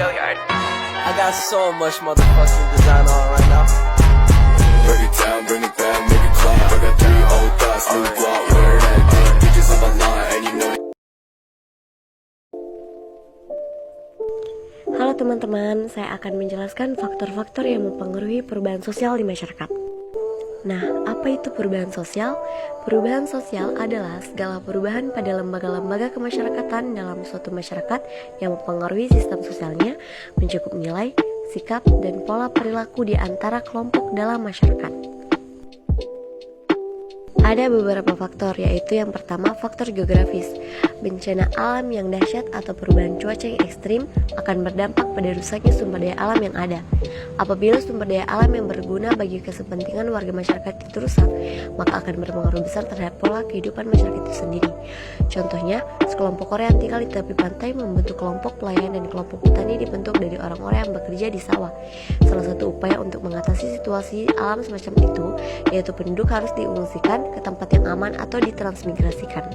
I got so much motherfucking design on right now. Break it down, bring it back, make it clap. I got 3 old thoughts, new guap, wear that dick. Bitches on my line, and you know. Halo teman-teman, saya akan menjelaskan faktor-faktor yang mempengaruhi perubahan sosial di masyarakat. Nah, apa itu perubahan sosial? Perubahan sosial adalah segala perubahan pada lembaga-lembaga kemasyarakatan dalam suatu masyarakat yang mempengaruhi sistem sosialnya, mencakup nilai, sikap, dan pola perilaku di antara kelompok dalam masyarakat. Ada beberapa faktor, yaitu yang pertama faktor geografis. Bencana alam yang dahsyat atau perubahan cuaca yang ekstrim akan berdampak pada rusaknya sumber daya alam yang ada. Apabila sumber daya alam yang berguna bagi kepentingan warga masyarakat itu rusak, maka akan berpengaruh besar terhadap pola kehidupan masyarakat itu sendiri. Contohnya, sekelompok orang yang tinggal di tepi pantai membentuk kelompok pelayan dan kelompok petani dibentuk dari orang-orang yang bekerja di sawah. Salah satu upaya untuk mengatasi situasi alam semacam itu, yaitu penduduk harus diungsikan ke tempat yang aman atau ditransmigrasikan.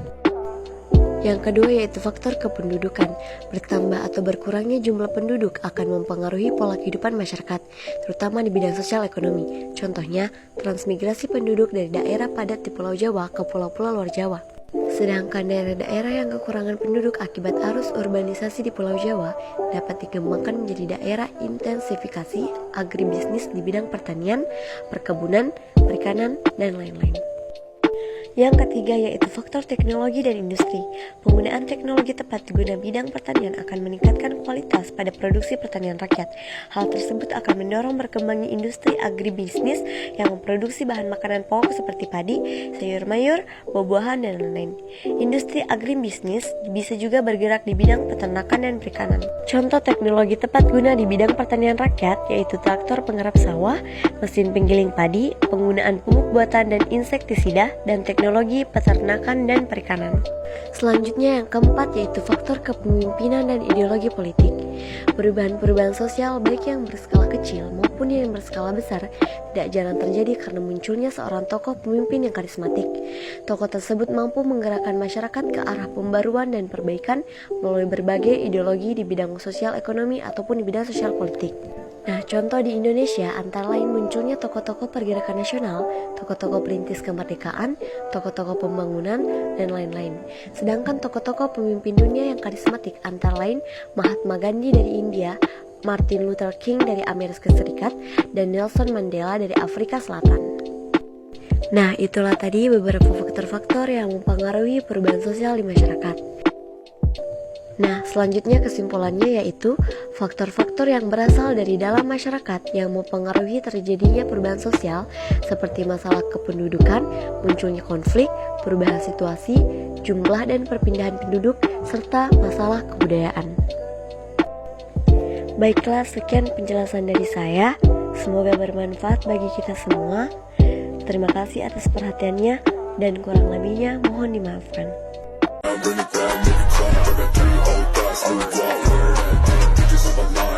Yang kedua yaitu faktor kependudukan. Bertambah atau berkurangnya jumlah penduduk akan mempengaruhi pola kehidupan masyarakat, terutama di bidang sosial ekonomi. Contohnya, transmigrasi penduduk dari daerah padat di Pulau Jawa ke pulau-pulau luar Jawa. Sedangkan daerah-daerah yang kekurangan penduduk akibat arus urbanisasi di Pulau Jawa dapat dikembangkan menjadi daerah intensifikasi agribisnis di bidang pertanian, perkebunan, perikanan, dan lain-lain. Yang ketiga yaitu faktor teknologi dan industri. Penggunaan teknologi tepat guna bidang pertanian akan meningkatkan kualitas pada produksi pertanian rakyat. Hal tersebut akan mendorong berkembangnya industri agribisnis yang memproduksi bahan makanan pokok seperti padi, sayur mayur, buah-buahan, dan lain-lain. Industri agribisnis bisa juga bergerak di bidang peternakan dan perikanan. Contoh teknologi tepat guna di bidang pertanian rakyat yaitu traktor penggarap sawah, mesin penggiling padi, penggunaan pupuk buatan dan insektisida, dan teknologi peternakan dan perikanan. Selanjutnya yang keempat yaitu faktor kepemimpinan dan ideologi politik. Perubahan-perubahan sosial baik yang berskala kecil maupun yang berskala besar tidak jarang terjadi karena munculnya seorang tokoh pemimpin yang karismatik. Tokoh tersebut mampu menggerakkan masyarakat ke arah pembaruan dan perbaikan melalui berbagai ideologi di bidang sosial ekonomi ataupun di bidang sosial politik. Nah, contoh di Indonesia antara lain munculnya tokoh-tokoh pergerakan nasional, tokoh-tokoh perintis kemerdekaan, tokoh-tokoh pembangunan, dan lain-lain. Sedangkan tokoh-tokoh pemimpin dunia yang karismatik antara lain Mahatma Gandhi dari India, Martin Luther King dari Amerika Serikat, dan Nelson Mandela dari Afrika Selatan. Nah, itulah tadi beberapa faktor-faktor yang mempengaruhi perubahan sosial di masyarakat. Nah, selanjutnya kesimpulannya yaitu faktor-faktor yang berasal dari dalam masyarakat yang mempengaruhi terjadinya perubahan sosial seperti masalah kependudukan, munculnya konflik, perubahan situasi, jumlah dan perpindahan penduduk, serta masalah kebudayaan. Baiklah, sekian penjelasan dari saya. Semoga bermanfaat bagi kita semua. Terima kasih atas perhatiannya dan kurang lebihnya mohon dimaafkan. Bring it back, make it clap. I got 3 old thoughts, new guap, wear that dick. Bitches on my line.